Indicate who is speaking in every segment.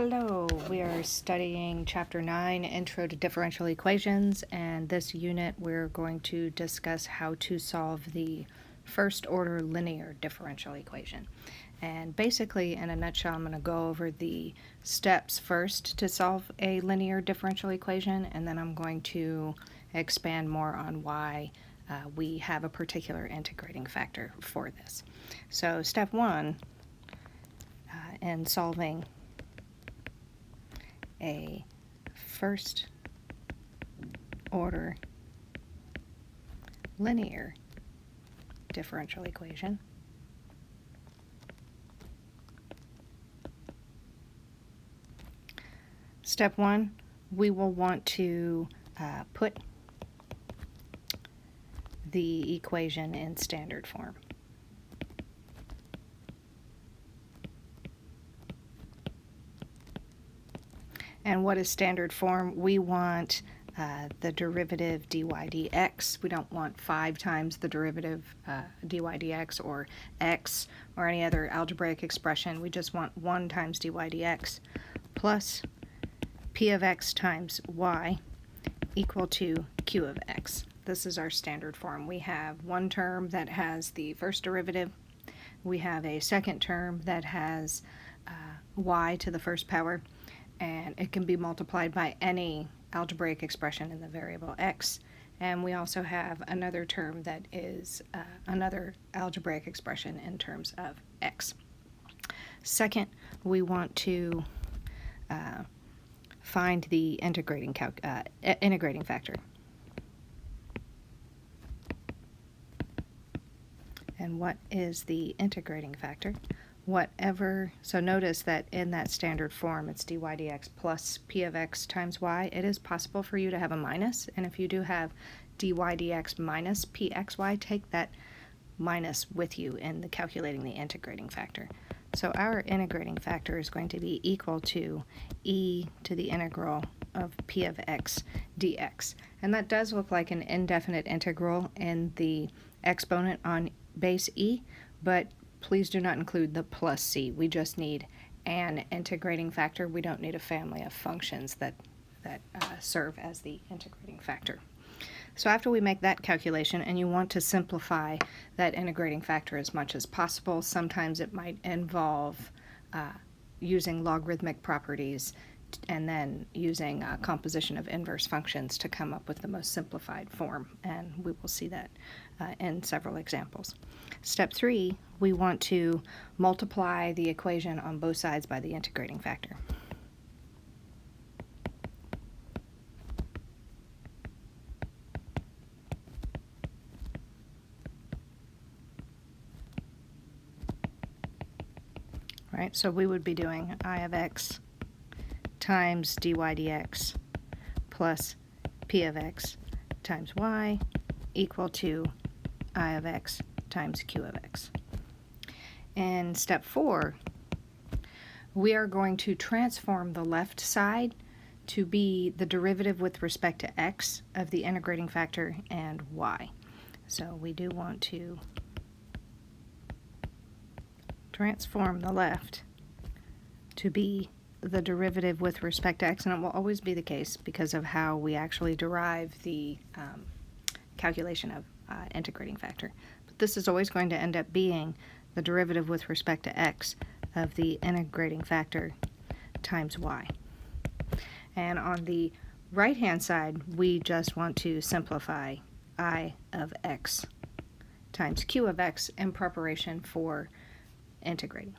Speaker 1: Hello, we are studying Chapter 9, Intro to Differential Equations, and this unit we're going to discuss how to solve the first-order linear differential equation. And basically, in a nutshell, I'm going to go over the steps first to solve a linear differential equation, and then I'm going to expand more on why we have a particular integrating factor for this. So step 1 in solving a first order linear differential equation Step 1, we will want to put the equation in standard form. And what is standard form? We want the derivative dy dx. We don't want 5 times the derivative dy dx or x or any other algebraic expression. We just want 1 times dy dx plus p of x times y equal to q of x. This is our standard form. We have one term that has the first derivative. We have a second term that has y to the first power, and it can be multiplied by any algebraic expression in the variable x. And we also have another term that is another algebraic expression in terms of x. Second, we want to find the integrating factor. And what is the integrating factor? So notice that in that standard form, it's dy dx plus p of x times y. It is possible for you to have a minus, and if you do have dy dx minus pxy, take that minus with you in the calculating the integrating factor. So our integrating factor is going to be equal to e to the integral of p of x dx. And that does look like an indefinite integral in the exponent on base e, but please do not include the plus c. We just need an integrating factor. We don't need a family of functions that serve as the integrating factor. So after we make that calculation, and you want to simplify that integrating factor as much as possible, sometimes it might involve using logarithmic properties and then using a composition of inverse functions to come up with the most simplified form, and we will see that in several examples. Step 3, we want to multiply the equation on both sides by the integrating factor. Right, so we would be doing I of x times dy dx plus p of x times y equal to I of x times q of x. In step 4, we are going to transform the left side to be the derivative with respect to x of the integrating factor and y. So we do want to transform the left to be the derivative with respect to x, and it will always be the case because of how we actually derive the calculation of integrating factor. But this is always going to end up being the derivative with respect to x of the integrating factor times y. And on the right-hand side, we just want to simplify I of x times q of x in preparation for integrating.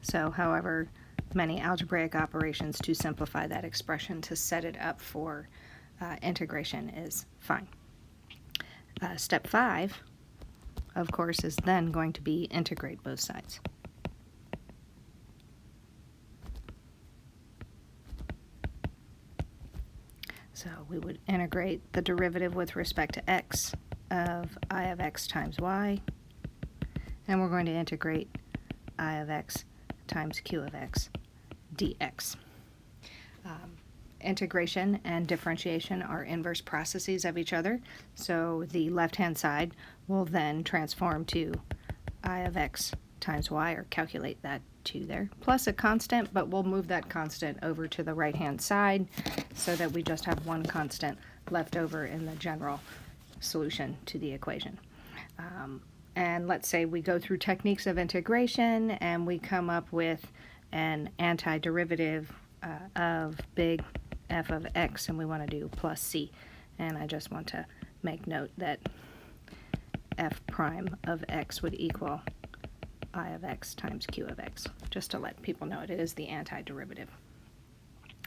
Speaker 1: So however many algebraic operations to simplify that expression to set it up for integration is fine. Step 5, of course, is then going to be integrate both sides. So we would integrate the derivative with respect to x of I of x times y, and we're going to integrate I of x times q of x dx. Integration and differentiation are inverse processes of each other, so the left-hand side will then transform to I of x times y, or calculate that 2 there, plus a constant, but we'll move that constant over to the right-hand side so that we just have one constant left over in the general solution to the equation. And let's say we go through techniques of integration and we come up with an antiderivative of big f of x, and we want to do plus c. And I just want to make note that f prime of x would equal I of x times q of x, just to let people know it is the antiderivative.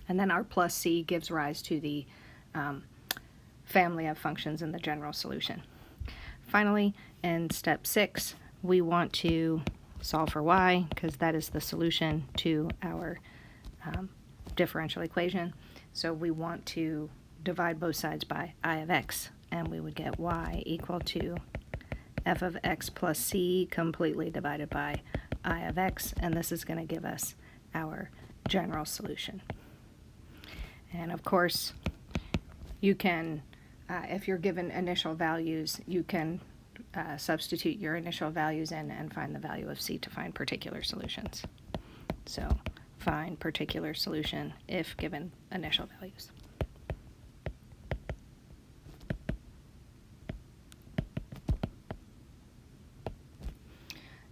Speaker 1: And then our plus c gives rise to the family of functions in the general solution. Finally, in step 6, we want to solve for y, because that is the solution to our differential equation. So we want to divide both sides by I of x, and we would get y equal to f of x plus c completely divided by I of x, and this is going to give us our general solution. And of course, you can, if you're given initial values, you can substitute your initial values in and find the value of c to find particular solutions. So find particular solution if given initial values.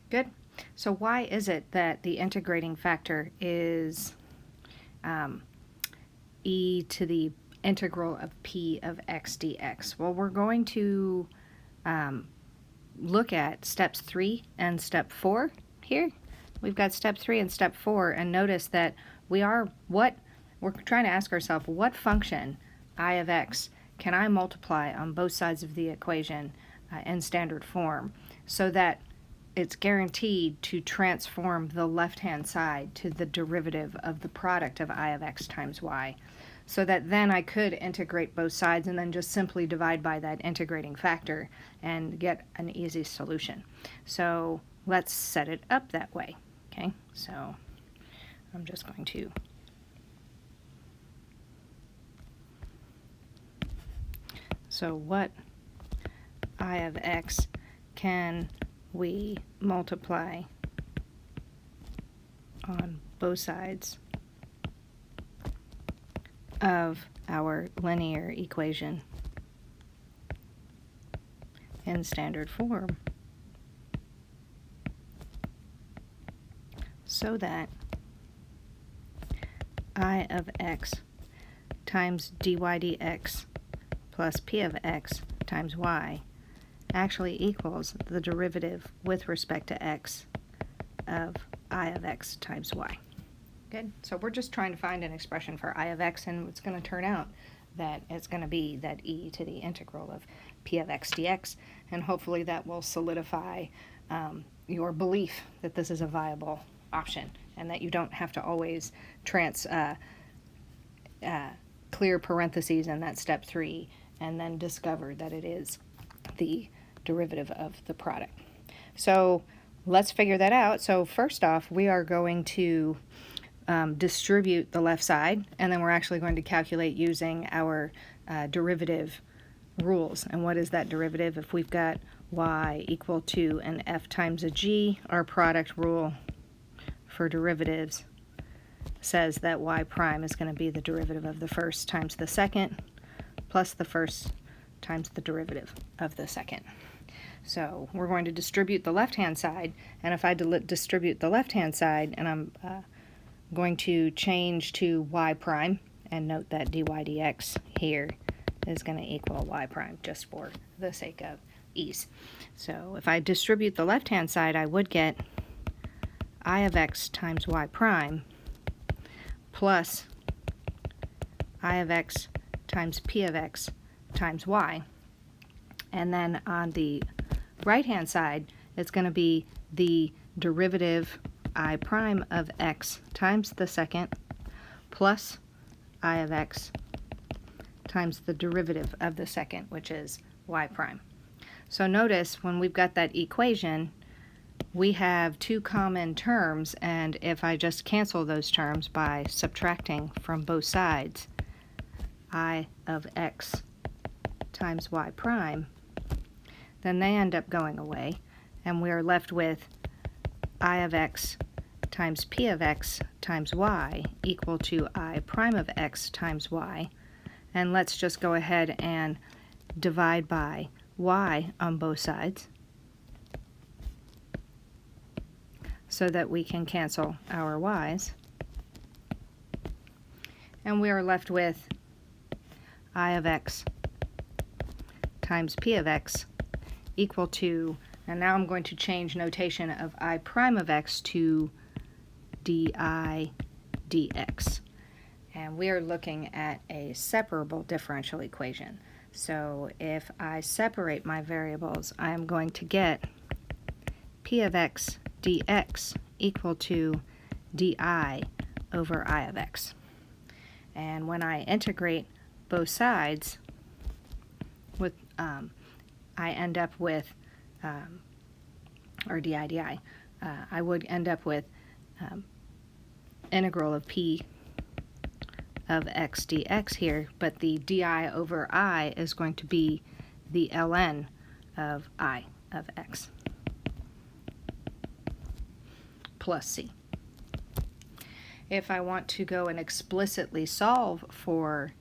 Speaker 1: Good. So why is it that the integrating factor is e to the integral of p of x dx? Well, we're going to look at steps 3 and step 4 here. We've got step 3 and step 4, and notice that we're trying to ask ourselves, what function I of x can I multiply on both sides of the equation in standard form so that it's guaranteed to transform the left-hand side to the derivative of the product of I of x times y, so that then I could integrate both sides and then just simply divide by that integrating factor and get an easy solution. So let's set it up that way. Okay, so I'm just going to what I of x can we multiply on both sides of our linear equation in standard form so that I of x times dy dx plus p of x times y actually equals the derivative with respect to x of I of x times y. Good. So we're just trying to find an expression for I of x, and it's going to turn out that it's going to be that e to the integral of p of x dx, and hopefully that will solidify your belief that this is a viable option and that you don't have to always clear parentheses in that step 3 and then discover that it is the derivative of the product. So let's figure that out. So first off, we are going to distribute the left side, and then we're actually going to calculate using our derivative rules. And what is that derivative? If we've got y equal to an f times a g, our product rule for derivatives says that y prime is going to be the derivative of the first times the second plus the first times the derivative of the second. So we're going to distribute the left-hand side, and if I distribute the left-hand side, and I'm going to change to y prime, and note that dy dx here is going to equal y prime just for the sake of ease. So if I distribute the left-hand side, I would get I of x times y prime plus I of x times p of x times y. And then on the right-hand side, it's going to be the derivative I prime of x times the second plus I of x times the derivative of the second, which is y prime. So notice when we've got that equation, we have two common terms, and if I just cancel those terms by subtracting from both sides, I of x times y prime, then they end up going away, and we are left with I of x times p of x times y equal to I prime of x times y. And let's just go ahead and divide by y on both sides so that we can cancel our y's. And we are left with I of x times p of x equal to, and now I'm going to change notation of I prime of x to di dx. And we are looking at a separable differential equation. So if I separate my variables, I am going to get p of x dx equal to di over I of x. And when I integrate both sides, with I end up with, or di, I would end up with integral of p of x dx here, but the di over I is going to be the ln of I of x plus c. If I want to go and explicitly solve for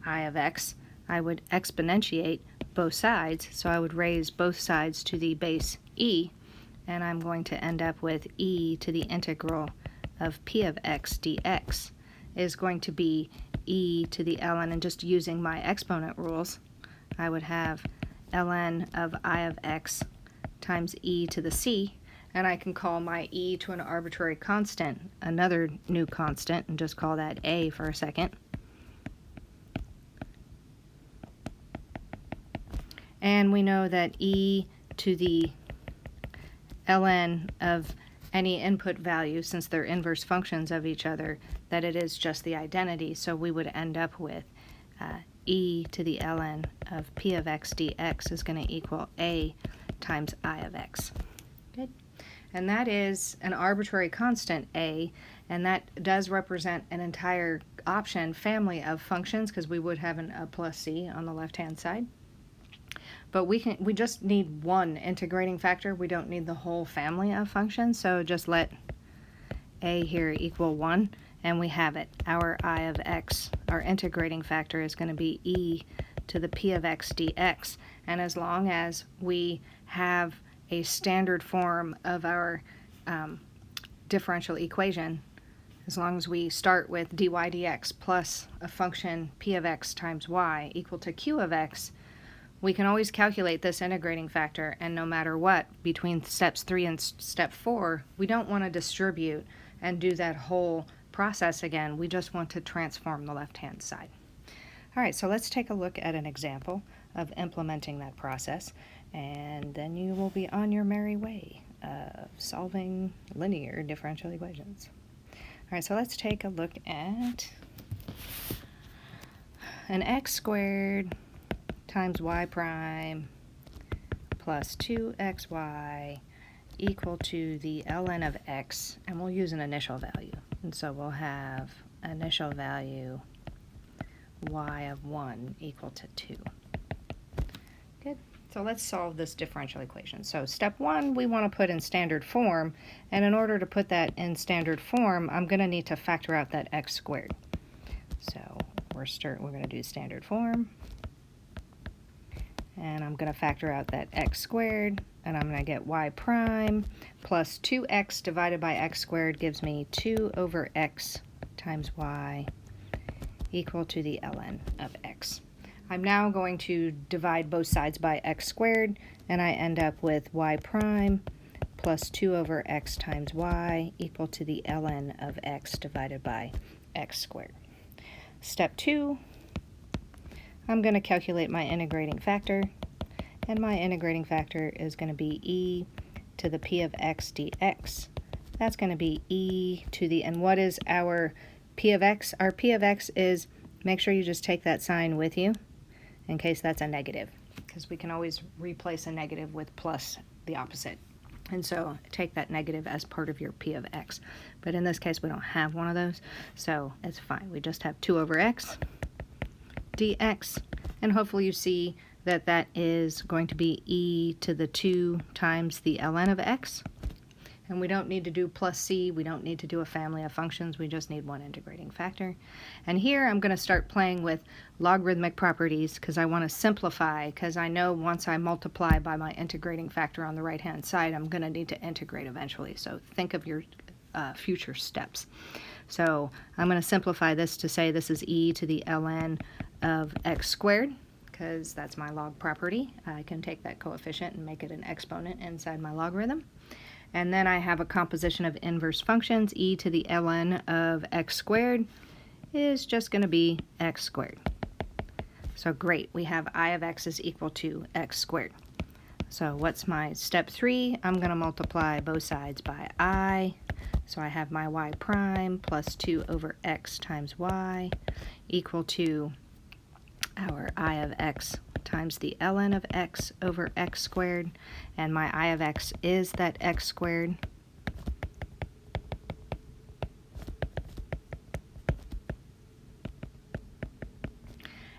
Speaker 1: I of x, I would exponentiate both sides, so I would raise both sides to the base e, and I'm going to end up with e to the integral of p of x dx is going to be e to the ln, and just using my exponent rules, I would have ln of I of x times e to the c, and I can call my e to an arbitrary constant another new constant and just call that a for a second. And we know that e to the ln of any input value, since they're inverse functions of each other, that it is just the identity. So we would end up with e to the ln of p of x dx is going to equal a times I of x. Good. And that is an arbitrary constant a, and that does represent an entire option family of functions, because we would have a plus c on the left-hand side. But we just need one integrating factor. We don't need the whole family of functions, so just let a here equal 1, and we have it. Our I of x, our integrating factor, is going to be e to the p of x dx, and as long as we have a standard form of our differential equation, as long as we start with dy dx plus a function p of x times y equal to q of x, we can always calculate this integrating factor, and no matter what, between steps 3 and step 4, we don't want to distribute and do that whole process again. We just want to transform the left-hand side. All right, so let's take a look at an example of implementing that process, and then you will be on your merry way of solving linear differential equations. All right, so let's take a look at an x squared times y prime plus 2xy equal to the ln of x, and we'll use an initial value. And so we'll have initial value y of 1 equal to 2. Good. So let's solve this differential equation. So step 1, we want to put in standard form, and in order to put that in standard form, I'm going to need to factor out that x squared. So we're going to do standard form. And I'm going to factor out that x squared, and I'm going to get y prime plus 2x divided by x squared gives me 2 over x times y equal to the ln of x. I'm now going to divide both sides by x squared, and I end up with y prime plus 2 over x times y equal to the ln of x divided by x squared. Step 2, I'm going to calculate my integrating factor, and my integrating factor is going to be e to the p of x dx. That's going to be e to the, and what is our p of x? Our p of x is, make sure you just take that sign with you in case that's a negative, because we can always replace a negative with plus the opposite. And so take that negative as part of your p of x. But in this case, we don't have one of those, so it's fine. We just have 2 over x dx, and hopefully you see that that is going to be e to the 2 times the ln of x. And we don't need to do plus c, we don't need to do a family of functions, we just need one integrating factor. And here I'm going to start playing with logarithmic properties because I want to simplify, because I know once I multiply by my integrating factor on the right hand side, I'm going to need to integrate eventually. So think of your future steps. So I'm going to simplify this to say this is e to the ln of x squared, because that's my log property. I can take that coefficient and make it an exponent inside my logarithm. And then I have a composition of inverse functions. E to the ln of x squared is just going to be x squared. So great, we have I of x is equal to x squared. So what's my step 3? I'm going to multiply both sides by I. So I have my y prime plus 2 over x times y equal to our I of x times the ln of x over x squared, and my I of x is that x squared.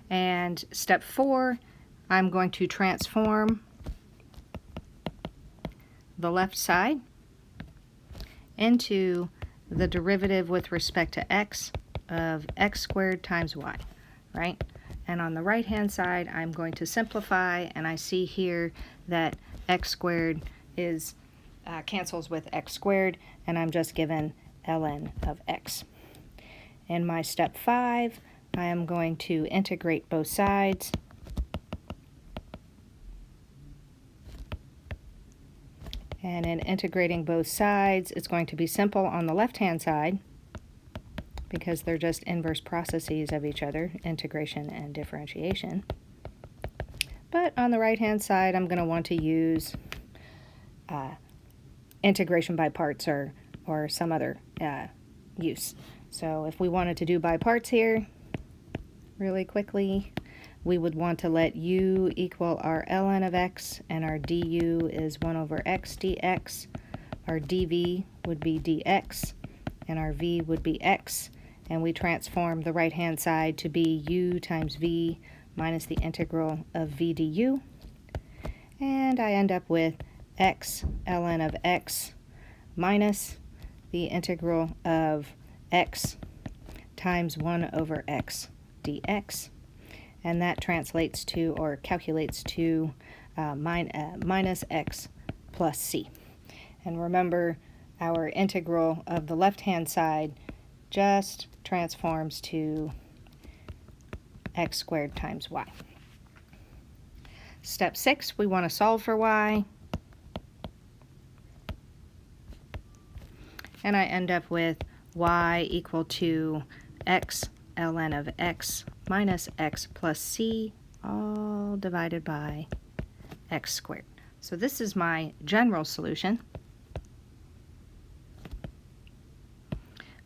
Speaker 1: And step 4, I'm going to transform the left side into the derivative with respect to x of x squared times y, right? And on the right hand side, I'm going to simplify, and I see here that x squared is cancels with x squared, and I'm just given ln of x. In my step 5, I am going to integrate both sides. And in integrating both sides, it's going to be simple on the left-hand side because they're just inverse processes of each other, integration and differentiation. But on the right-hand side, I'm going to want to use integration by parts or some other use. So if we wanted to do by parts here, really quickly, we would want to let u equal our ln of x, and our du is 1 over x dx. Our dv would be dx, and our v would be x. And we transform the right-hand side to be u times v minus the integral of v du. And I end up with x ln of x minus the integral of x times 1 over x dx. And that translates to, or calculates to, minus x plus c. And remember, our integral of the left-hand side just transforms to x squared times y. Step 6, we want to solve for y. And I end up with y equal to x ln of x minus x plus c, all divided by x squared. So this is my general solution.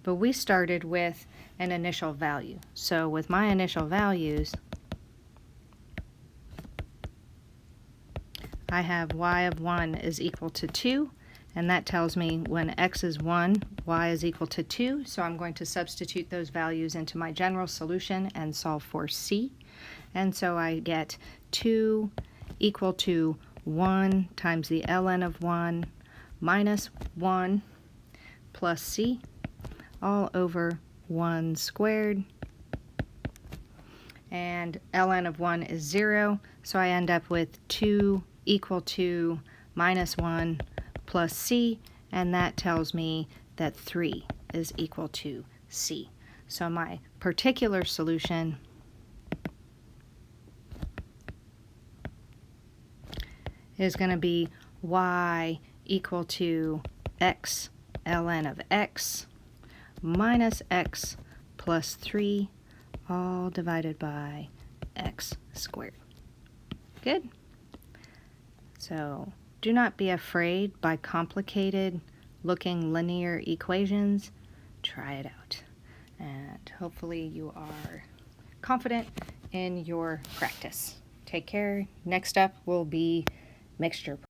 Speaker 1: But we started with an initial value. So with my initial values, I have y of 1 is equal to 2, and that tells me when x is 1, y is equal to 2. So I'm going to substitute those values into my general solution and solve for c. And so I get 2 equal to 1 times the ln of 1 minus 1 plus c, all over 1 squared. And ln of 1 is 0, so I end up with 2 equal to minus 1 plus c, and that tells me that 3 is equal to c. So my particular solution is going to be y equal to x ln of x minus x plus 3, all divided by x squared. Good? So do not be afraid by complicated looking linear equations. Try it out. And hopefully you are confident in your practice. Take care. Next up will be mixture.